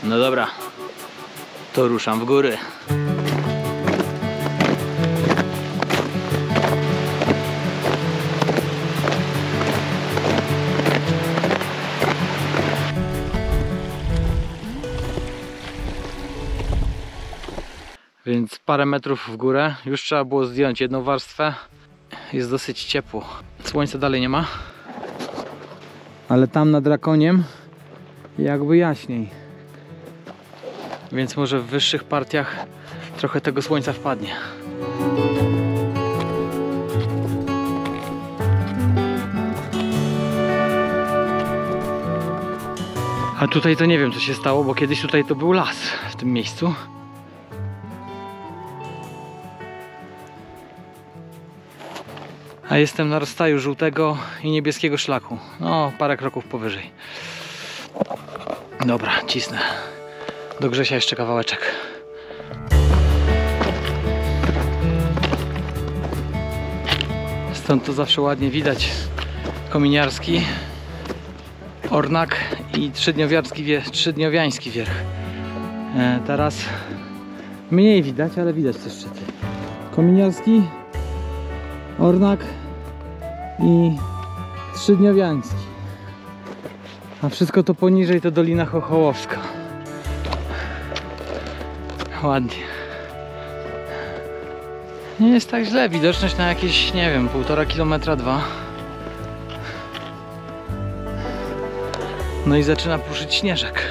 No dobra, to ruszam w góry. Więc parę metrów w górę, już trzeba było zdjąć jedną warstwę. Jest dosyć ciepło. Słońca dalej nie ma. Ale tam nad Drakoniem jakby jaśniej. Więc może w wyższych partiach trochę tego słońca wpadnie. A tutaj to nie wiem co się stało, bo kiedyś tutaj to był las w tym miejscu. A jestem na rozstaju żółtego i niebieskiego szlaku. No, parę kroków powyżej. Dobra, cisnę. Do Grzesia jeszcze kawałeczek. Stąd to zawsze ładnie widać kominiarski, Ornak i trzydniowiański wierch. Teraz mniej widać, ale widać te szczyty. Kominiarski, Ornak i trzydniowiański. A wszystko to poniżej to Dolina Chochołowska. Ładnie. Nie jest tak źle, widoczność na jakieś, nie wiem, 1,5 kilometra, 2. No i zaczyna puszyć śnieżek.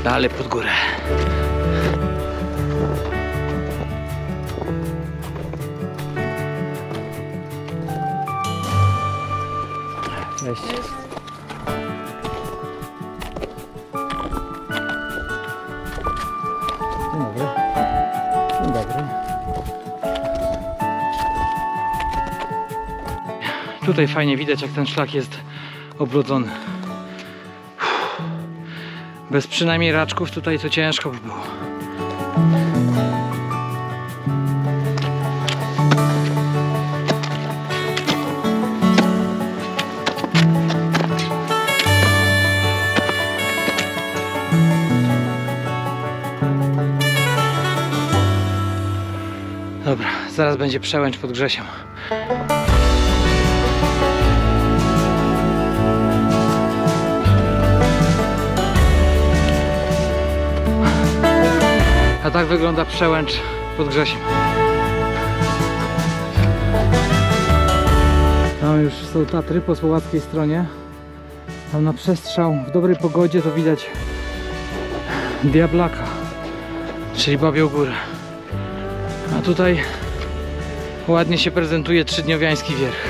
Dalej pod górę. Cześć. Dzień dobry. Dzień dobry. Tutaj fajnie widać, jak ten szlak jest oblodzony. Bez przynajmniej raczków tutaj to ciężko by było. Dobra, zaraz będzie przełęcz pod Grzesiem. A tak wygląda przełęcz pod Grzesiem. Tam już są Tatry po słowackiej stronie. Tam na przestrzał w dobrej pogodzie to widać Diablaka, czyli Babią Górę. A tutaj ładnie się prezentuje trzydniowiański wierch.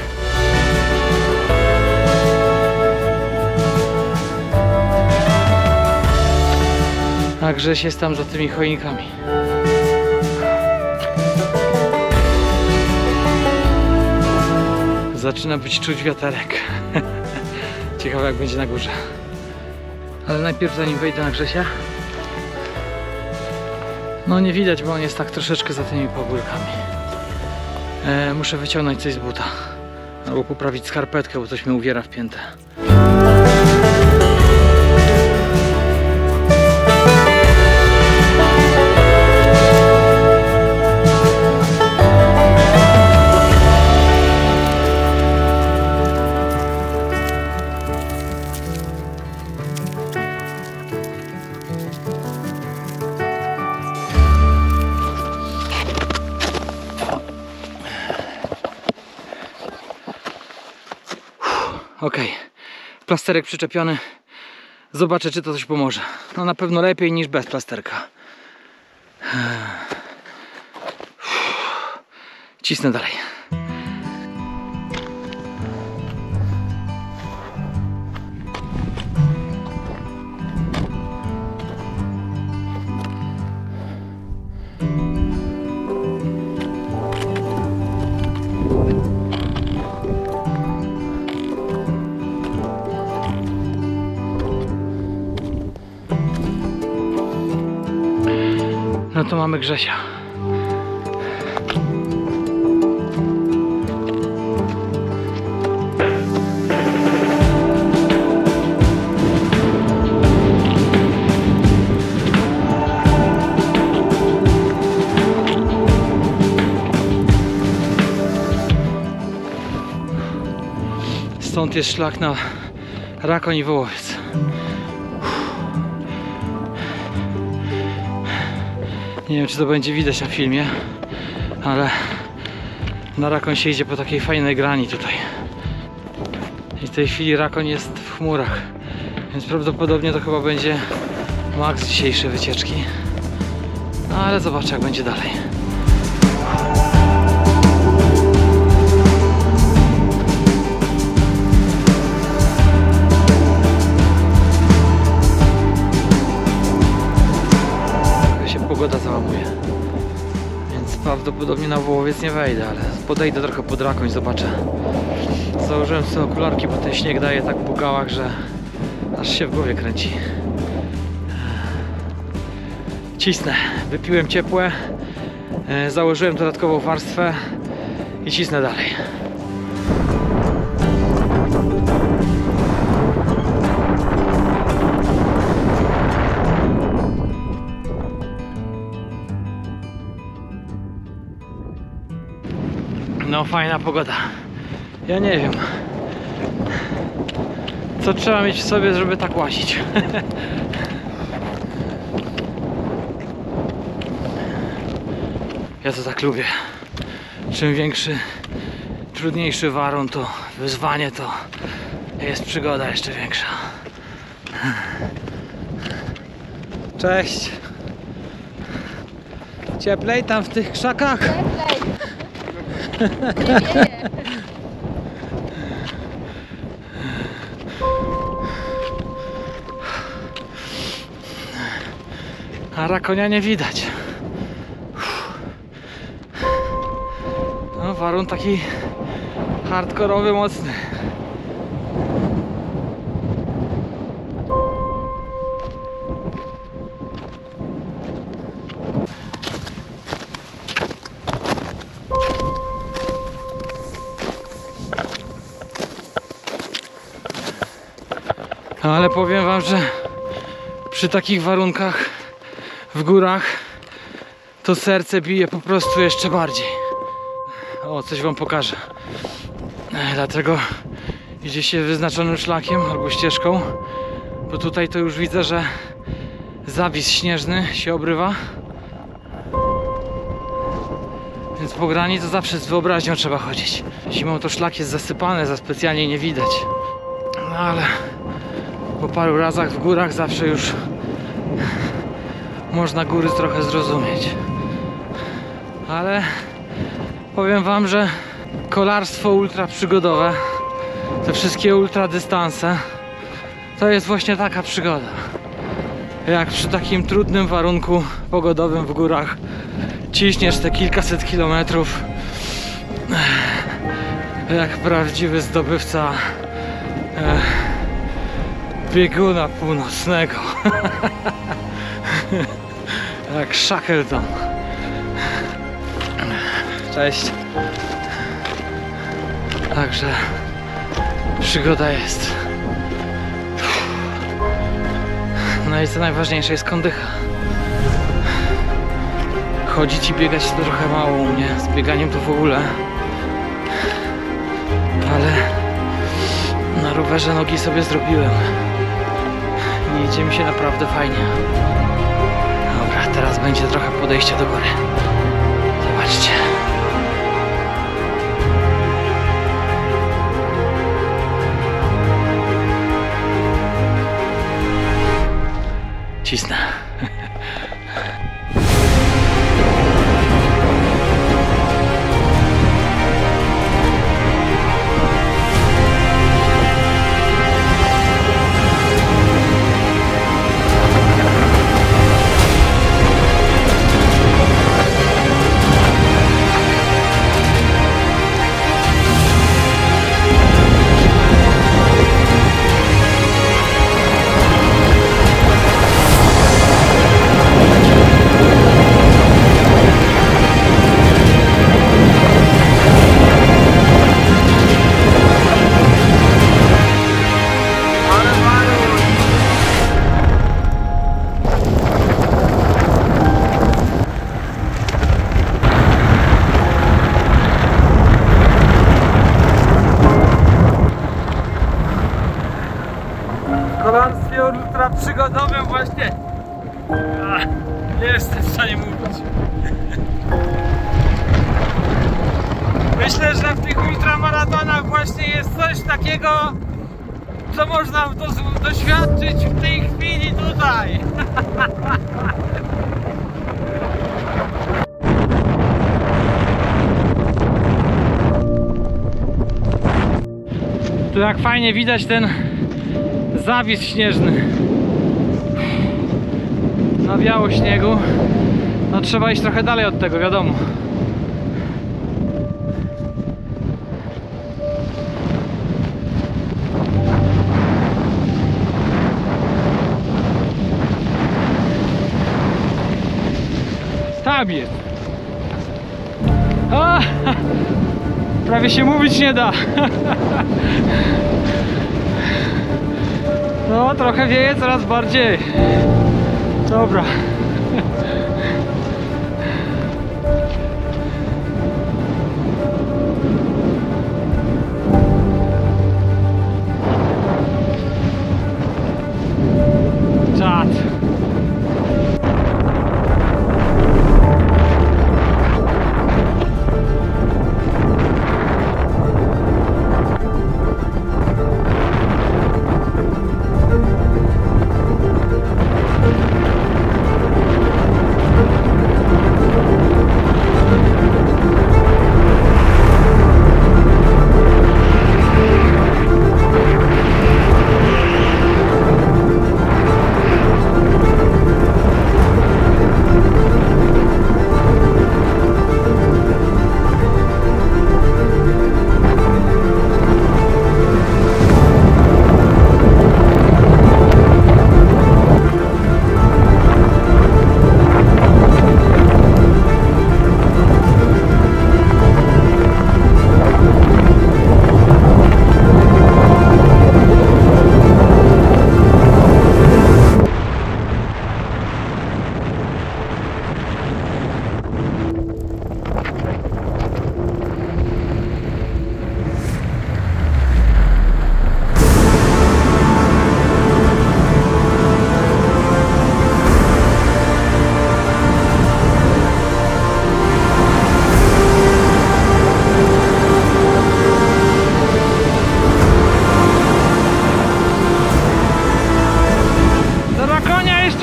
A Grześ jest tam za tymi choinkami. Zaczyna być czuć wiaterek. Ciekawe jak będzie na górze. Ale najpierw zanim wejdę na Grzesia. No nie widać, bo on jest tak troszeczkę za tymi pagórkami. Muszę wyciągnąć coś z buta. Albo poprawić skarpetkę, bo coś mi uwiera w piętę. Ok, plasterek przyczepiony. Zobaczę, czy to coś pomoże. No na pewno lepiej niż bez plasterka. Cisnę dalej. No to mamy Grzesia. Stąd jest szlak na Rakoń i Wołowiec. Nie wiem, czy to będzie widać na filmie, ale na Rakoń się idzie po takiej fajnej grani tutaj. I w tej chwili Rakoń jest w chmurach, więc prawdopodobnie to chyba będzie maks dzisiejszej wycieczki. No ale zobaczę, jak będzie dalej. Pogoda załamuje, więc prawdopodobnie na Wołowiec nie wejdę, ale podejdę trochę pod Rakoń, zobaczę. Założyłem sobie okularki, bo ten śnieg daje tak po gałach, że aż się w głowie kręci. Cisnę, wypiłem ciepłe, założyłem dodatkową warstwę i cisnę dalej. No fajna pogoda. Ja nie wiem, co trzeba mieć w sobie, żeby tak łazić. Ja to tak lubię. Czym większy, trudniejszy warun, to wyzwanie, to jest przygoda jeszcze większa. Cześć. Cieplej tam w tych krzakach? Cieplej. A Rakonia nie widać. No, warun taki hardkorowy, mocny. Ale powiem wam, że przy takich warunkach w górach to serce bije po prostu jeszcze bardziej. O, coś wam pokażę. Dlatego idzie się wyznaczonym szlakiem albo ścieżką, bo tutaj to już widzę, że zawis śnieżny się obrywa. Więc po grani to zawsze z wyobraźnią trzeba chodzić. Zimą to szlak jest zasypany, za specjalnie nie widać. No ale po paru razach w górach zawsze już można góry trochę zrozumieć. Ale powiem wam, że kolarstwo ultra przygodowe, te wszystkie ultra dystanse, to jest właśnie taka przygoda. Jak przy takim trudnym warunku pogodowym w górach ciśniesz te kilkaset kilometrów jak prawdziwy zdobywca bieguna północnego. Jak Shackleton. Cześć. Także przygoda jest. No i co najważniejsze, jest kondycha. Chodzić i biegać to trochę mało u mnie, z bieganiem to w ogóle. Ale na rowerze nogi sobie zrobiłem i idzie mi się naprawdę fajnie. Dobra, teraz będzie trochę podejścia do góry. Zobaczcie. Cisnę. jestem w stanie mówić. Myślę, że w tych ultramaratonach właśnie jest coś takiego, co można doświadczyć w tej chwili tutaj. Tu jak fajnie widać ten zawis śnieżny. Nawiało śniegu. No trzeba iść trochę dalej od tego, wiadomo. Tam jest. A, prawie się mówić nie da. No, trochę wieje coraz bardziej. Dobra. Czad.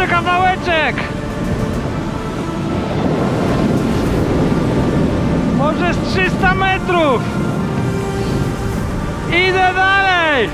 Kawałeczek! Może z 300 metrów! Idę dalej!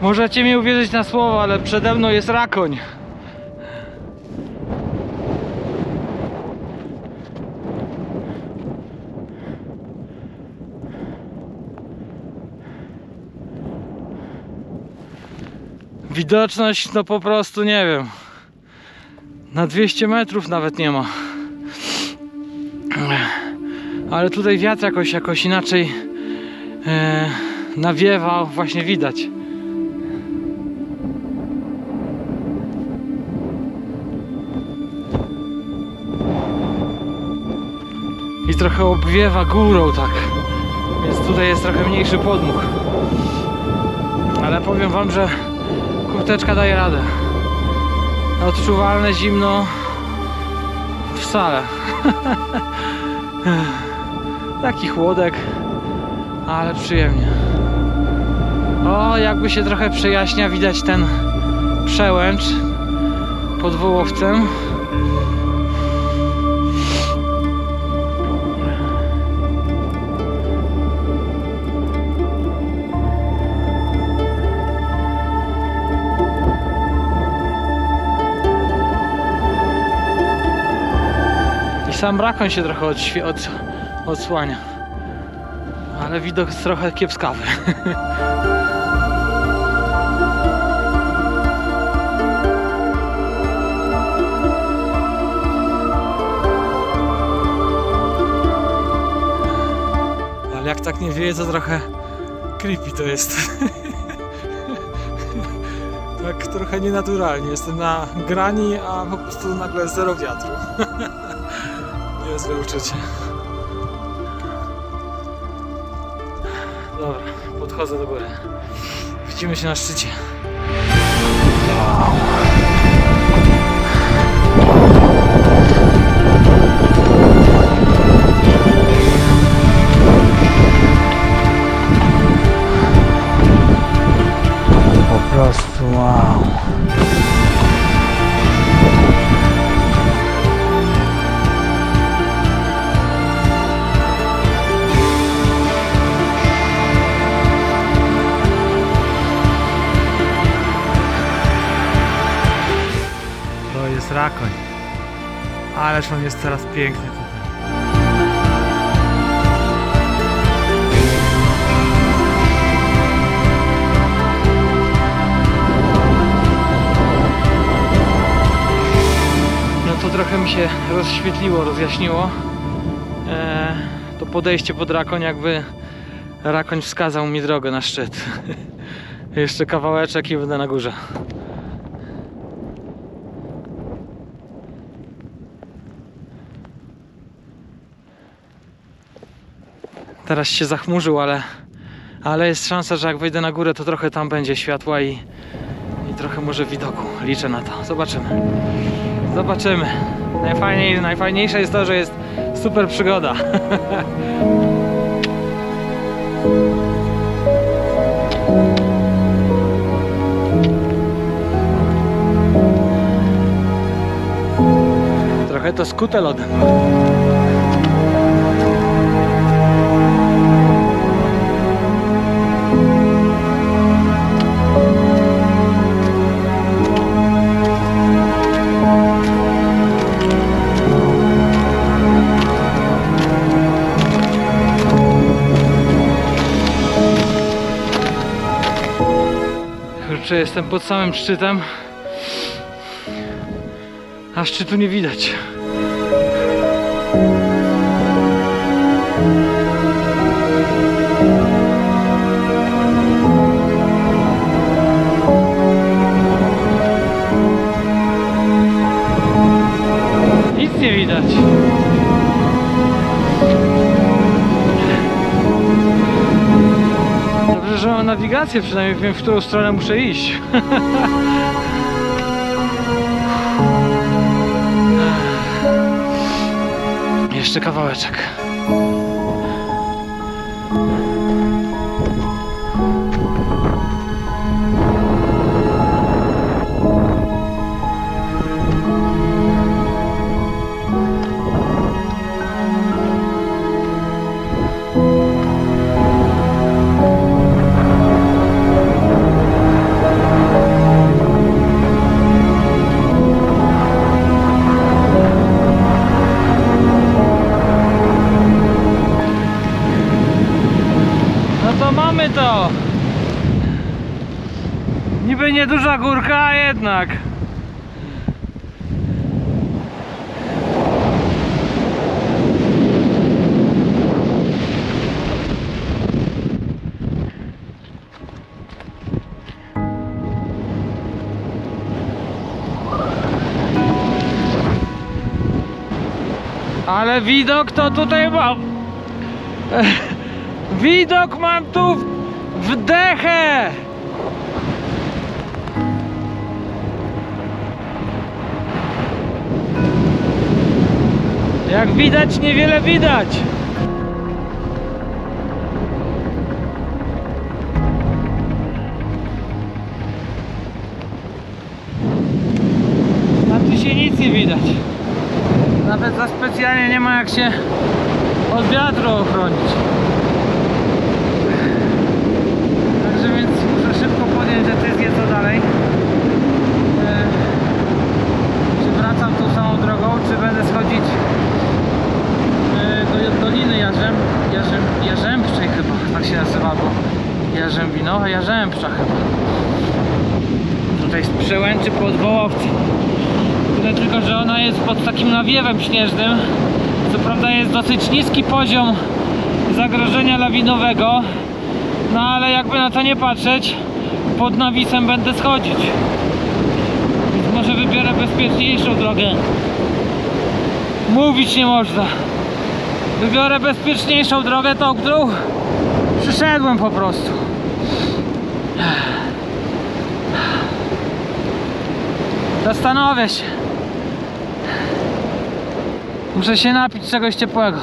Możecie mi uwierzyć na słowo, ale przede mną jest Rakoń. Widoczność no po prostu nie wiem. Na 200 metrów nawet nie ma. Ale tutaj wiatr jakoś inaczej nawiewał, właśnie widać. I trochę obwiewa górą tak, więc tutaj jest trochę mniejszy podmuch. Ale powiem wam, że kurteczka daje radę. Odczuwalne zimno wcale. Taki chłodek, ale przyjemnie. O, jakby się trochę przejaśnia, widać ten przełęcz pod Wołowcem. Sam Rakoń się trochę odsłania. Ale widok jest trochę kiepskawy. Ale jak tak nie wieje, to trochę creepy to jest. Tak trochę nienaturalnie. Jestem na grani, a po prostu nagle zero wiatru. Niezłe uczucie. Dobra, podchodzę do góry. Widzimy się na szczycie. Po prostu wow. To jest Rakoń. Ależ on jest coraz piękny tutaj. To trochę mi się rozświetliło, rozjaśniło to podejście pod Rakoń, jakby Rakoń wskazał mi drogę na szczyt. Jeszcze kawałeczek i będę na górze. Teraz się zachmurzył, ale jest szansa, że jak wejdę na górę, to trochę tam będzie światła i trochę może widoku. Liczę na to. Zobaczymy. Zobaczymy. Najfajniejsze jest to, że jest super przygoda. Trochę to skute lodem. Kurczę, jestem pod samym szczytem, a szczytu nie widać. Nic nie widać. Dobrze, że mam nawigację, przynajmniej wiem, w którą stronę muszę iść. Jeszcze kawałeczek. Mamy to! Niby nieduża górka, a jednak. Ale widok to tutaj mam. Widok mam tu w dechę. Jak widać, niewiele widać. A tu się nic nie widać. Nawet za specjalnie nie ma jak się od wiatru ochronić. Także więc muszę szybko podjąć decyzję, co dalej. Czy wracam tą samą drogą, czy będę schodzić no, Jarzębsza chyba. Tutaj z Przełęczy pod Wołowcem. Tyle tylko, że ona jest pod takim nawiewem śnieżnym. Co prawda jest dosyć niski poziom zagrożenia lawinowego, no ale jakby na to nie patrzeć, pod nawisem będę schodzić. Więc może wybiorę bezpieczniejszą drogę. Mówić nie można. Wybiorę bezpieczniejszą drogę, tą, którą przyszedłem po prostu. Zastanowię się. Muszę się napić czegoś ciepłego.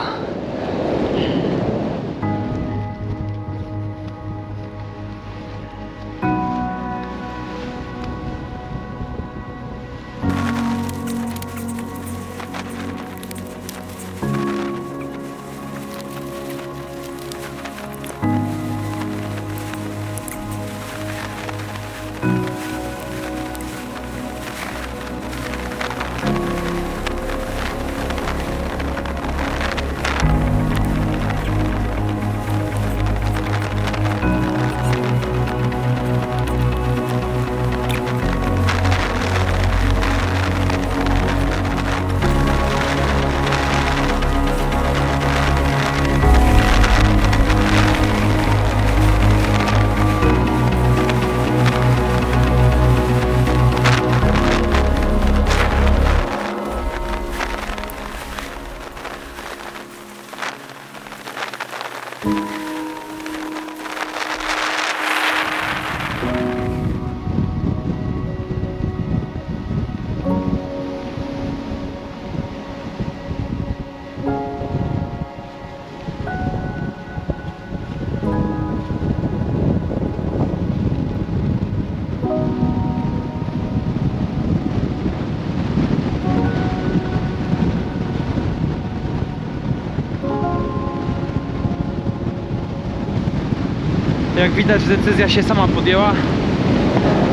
Jak widać, decyzja się sama podjęła.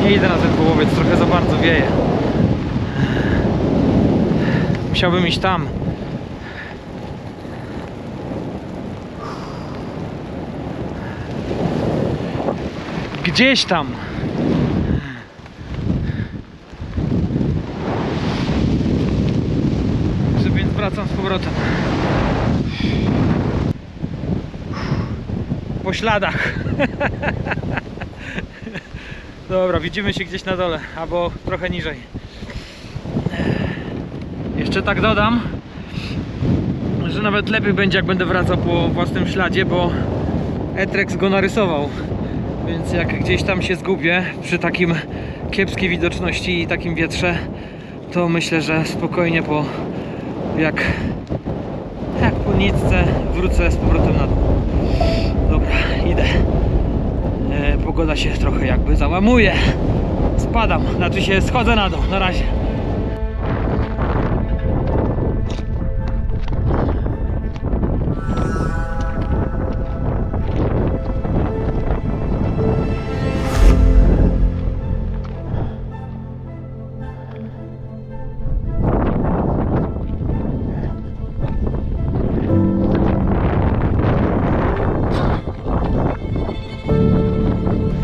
Nie idę na ten połowiec, trochę za bardzo wieje. Musiałbym iść tam. Gdzieś tam. Więc wracam z powrotem. Po śladach. Dobra, widzimy się gdzieś na dole, albo trochę niżej. Jeszcze tak dodam, że nawet lepiej będzie, jak będę wracał po własnym śladzie, bo Etrex go narysował. Więc jak gdzieś tam się zgubię przy takim kiepskiej widoczności i takim wietrze, to myślę, że spokojnie jak po nitce wrócę z powrotem na dół. Dobra, idę. Pogoda się trochę jakby załamuje. Spadam, znaczy się schodzę na dół. Na razie.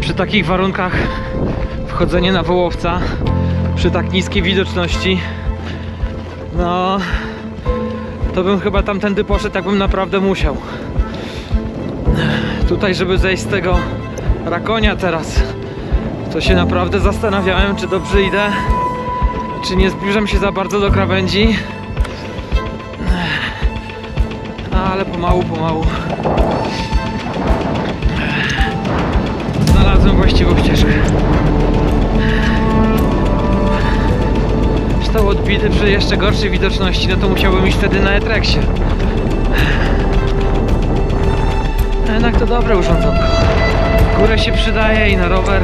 Przy takich warunkach wchodzenie na Wołowca, przy tak niskiej widoczności, no to bym chyba tamtędy poszedł, jakbym naprawdę musiał. Tutaj, żeby zejść z tego Rakonia teraz, to się naprawdę zastanawiałem, czy dobrze idę, czy nie zbliżam się za bardzo do krawędzi. Ale pomału znalazłem właściwą ścieżkę. Stał odbity przy jeszcze gorszej widoczności, no to musiałbym iść wtedy na Etrexie. A jednak to dobre urządzonko. W górę się przydaje i na rower.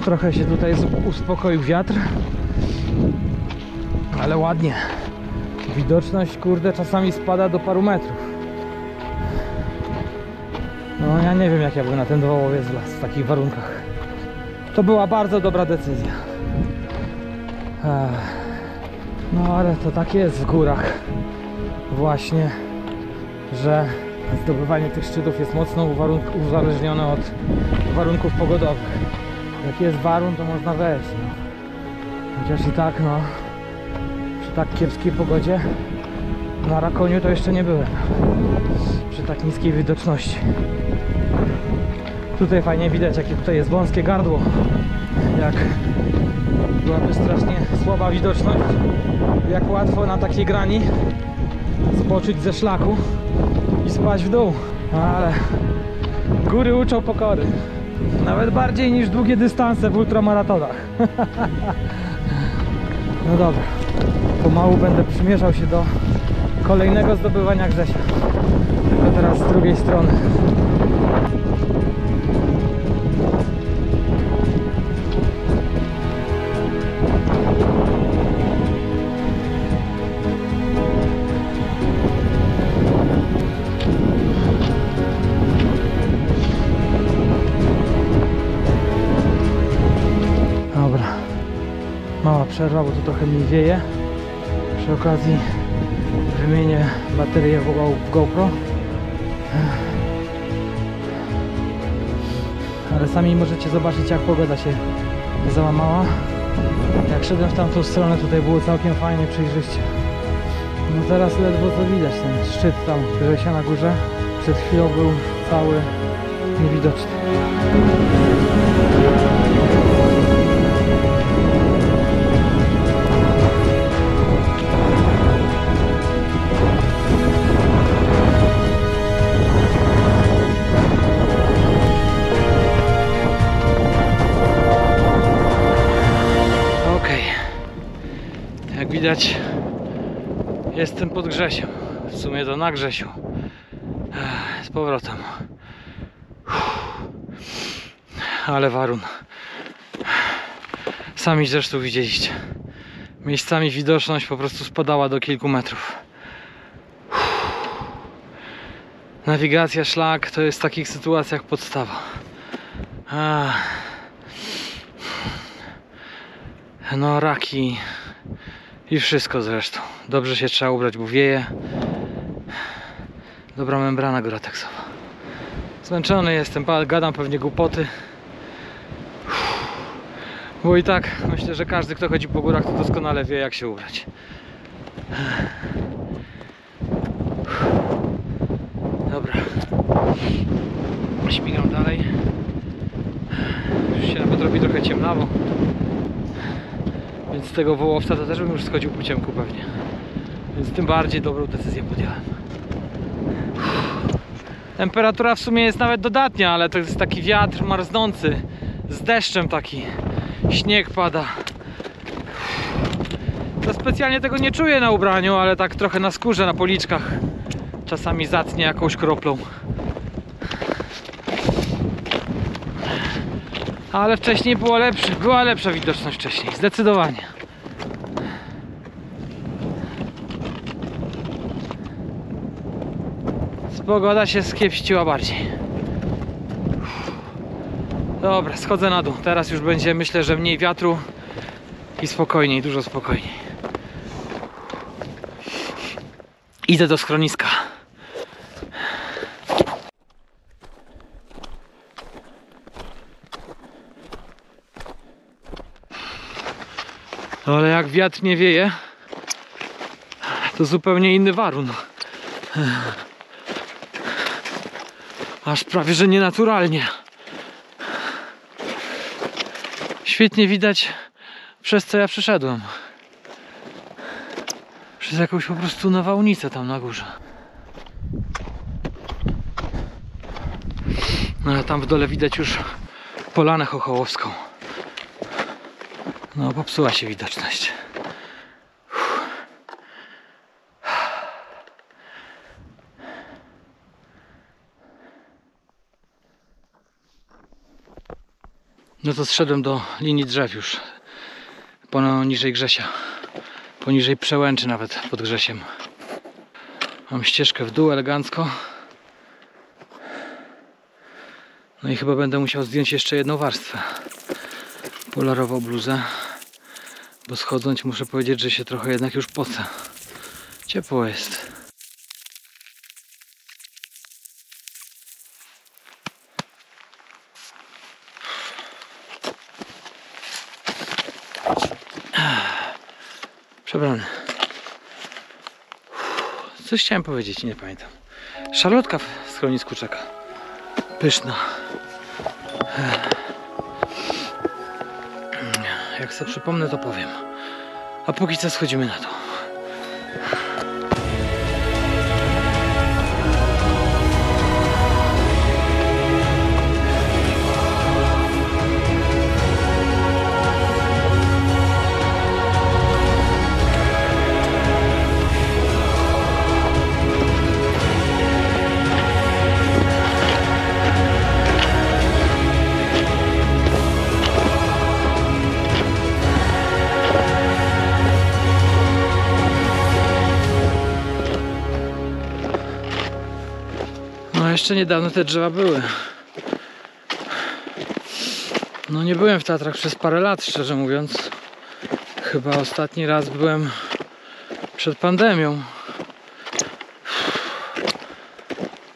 trochę się tutaj uspokoił wiatr, ale ładnie. Widoczność, kurde, czasami spada do paru metrów. No ja nie wiem, jak ja bym na ten dołowiec wlazł w takich warunkach. To była bardzo dobra decyzja. No ale to tak jest w górach właśnie, że zdobywanie tych szczytów jest mocno uzależnione od warunków pogodowych. Jak jest warun, to można wejść, no. Chociaż i tak, no, przy tak kiepskiej pogodzie na Rakoniu to jeszcze nie byłem. Przy tak niskiej widoczności. Tutaj fajnie widać, jakie tutaj jest wąskie gardło. Jak byłaby strasznie słaba widoczność, jak łatwo na takiej grani zboczyć ze szlaku i spaść w dół. Ale góry uczą pokory. Nawet bardziej niż długie dystanse w ultramaratonach. No dobra, pomału będę przymierzał się do kolejnego zdobywania Grzesia. Tylko teraz z drugiej strony. Mała przerwa, bo tu trochę mniej wieje. Przy okazji wymienię baterię w GoPro. Ale sami możecie zobaczyć, jak pogoda się załamała. Jak szedłem w tamtą stronę, tutaj było całkiem fajnie, przejrzyście. No teraz ledwo co widać, ten szczyt tam Grzesia na górze. Przed chwilą był cały niewidoczny. Jak widać, jestem pod Grzesiem. W sumie to na Grzesiu. Z powrotem. Ale warun. Sami zresztą widzieliście. Miejscami widoczność po prostu spadała do kilku metrów. Nawigacja, szlak to jest w takich sytuacjach podstawa. No raki i wszystko zresztą. Dobrze się trzeba ubrać, bo wieje. Dobra membrana gorateksowa. Zmęczony jestem, gadam pewnie głupoty. Bo i tak myślę, że każdy, kto chodzi po górach, to doskonale wie, jak się ubrać. Dobra. Śmigam dalej. Już się nawet robi trochę ciemnawo. Więc z tego wołowca to też bym już schodził po ciemku pewnie. Więc tym bardziej dobrą decyzję podjąłem. Temperatura w sumie jest nawet dodatnia, ale to jest taki wiatr marznący. Z deszczem taki. Śnieg pada. To specjalnie tego nie czuję na ubraniu, ale tak trochę na skórze, na policzkach. Czasami zatnie jakąś kroplą. Ale wcześniej była lepsza widoczność wcześniej, zdecydowanie. Pogoda się skiepściła bardziej. Dobra, schodzę na dół. Teraz już będzie, myślę, że mniej wiatru i spokojniej, dużo spokojniej. Idę do schroniska. Ale jak wiatr nie wieje, to zupełnie inny warun. Aż prawie, że nienaturalnie. Świetnie widać, przez co ja przeszedłem. Przez jakąś po prostu nawałnicę tam na górze. No a tam w dole widać już Polanę Chochołowską. No popsuła się widoczność. No to zszedłem do linii drzew już. Poniżej Grzesia. Poniżej Przełęczy nawet pod Grzesiem. Mam ścieżkę w dół elegancko. No i chyba będę musiał zdjąć jeszcze jedną warstwę. Polarową bluzę. Bo schodząc muszę powiedzieć, że się trochę jednak już pocę. Ciepło jest. Przebrany. Coś chciałem powiedzieć, nie pamiętam. Szarlotka w schronisku czeka. Pyszna. Jak sobie przypomnę, to powiem. A póki co schodzimy na to. No jeszcze niedawno te drzewa były. No nie byłem w Tatrach przez parę lat, szczerze mówiąc. Chyba ostatni raz byłem przed pandemią.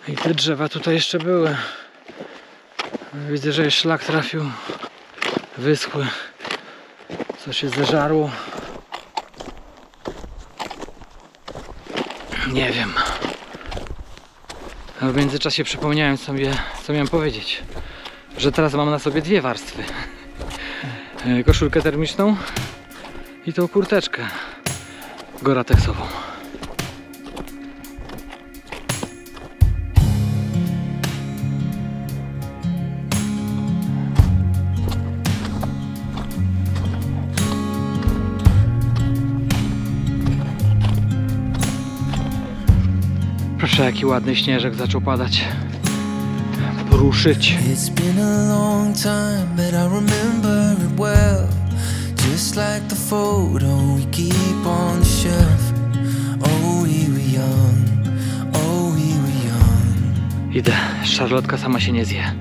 I te drzewa tutaj jeszcze były. Widzę, że szlak trafił. Wyschły. Co się zeżarło. Nie wiem. A w międzyczasie przypomniałem sobie, co miałem powiedzieć. Że teraz mam na sobie dwie warstwy. Koszulkę termiczną i tą kurteczkę gorateksową. Proszę, jaki ładny śnieżek zaczął padać. Poruszyć. It's been a long time, but I remember it well. Just like the photo we keep on the shelf. Oh, we were young. Oh, we were young. Idę. Szarlotka sama się nie zje.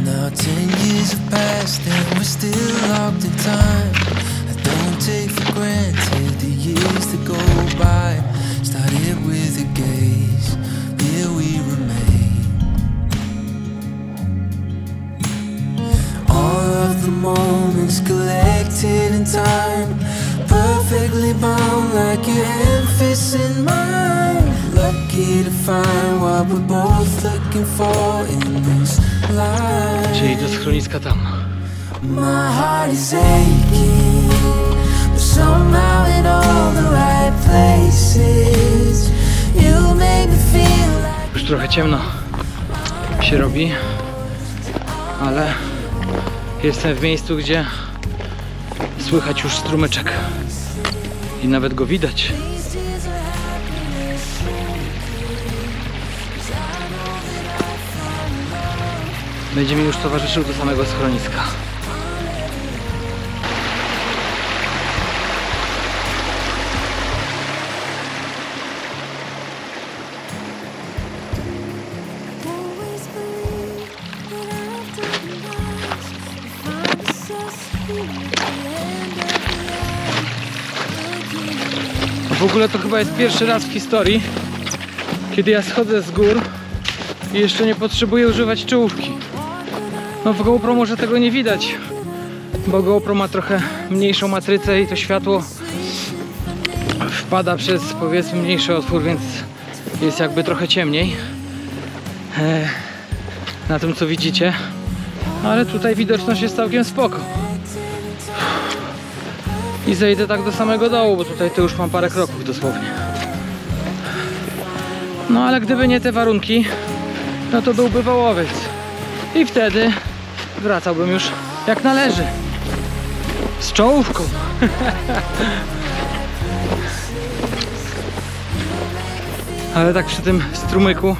Now 10 years have passed and we're still locked in time. I don't take for granted the years that go by. Started with a gaze, here we remain. All of the moments collected in time, perfectly bound like your hand fits in mine. Lucky to find what we're both looking for in this life. Czyli do schroniska tam. My heart is aching, but somehow in all the right places. You make me feel like. Już trochę ciemno się robi, ale jestem w miejscu, gdzie słychać już strumyczek i nawet go widać. Będzie mi już towarzyszył do samego schroniska. W ogóle to chyba jest pierwszy raz w historii, kiedy ja schodzę z gór i jeszcze nie potrzebuję używać czołówki. No w GoPro może tego nie widać, bo GoPro ma trochę mniejszą matrycę i to światło wpada przez, powiedzmy, mniejszy otwór, więc jest jakby trochę ciemniej na tym, co widzicie, ale tutaj widoczność jest całkiem spoko. I zejdę tak do samego dołu, bo tutaj to już mam parę kroków dosłownie. No ale gdyby nie te warunki, no to byłby wałowiec. I wtedy wracałbym już jak należy. Z czołówką. Ale tak przy tym strumyku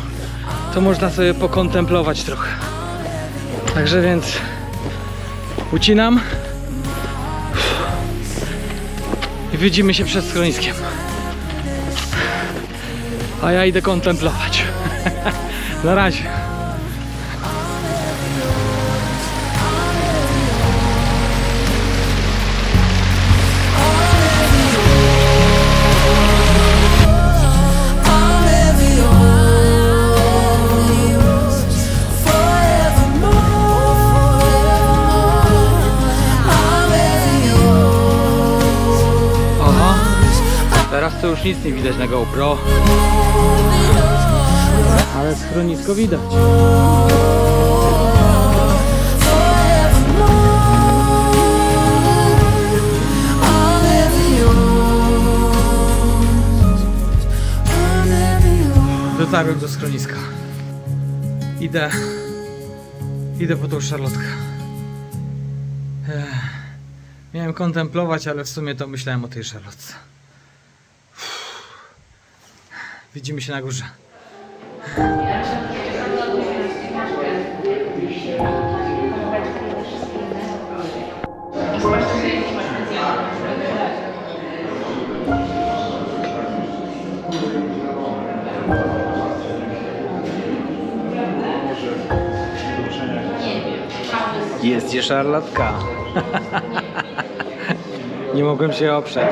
to można sobie pokontemplować trochę. Także więc ucinam i widzimy się przed schroniskiem. A ja idę kontemplować. Na razie. Teraz to już nic nie widać na GoPro, ale schronisko widać. Dotarłem do schroniska. Idę po tą szarlotkę. Miałem kontemplować, ale w sumie to myślałem o tej szarlotce. Widzimy się na górze. Jest gdzie szarlotka. Nie mogłem się oprzeć.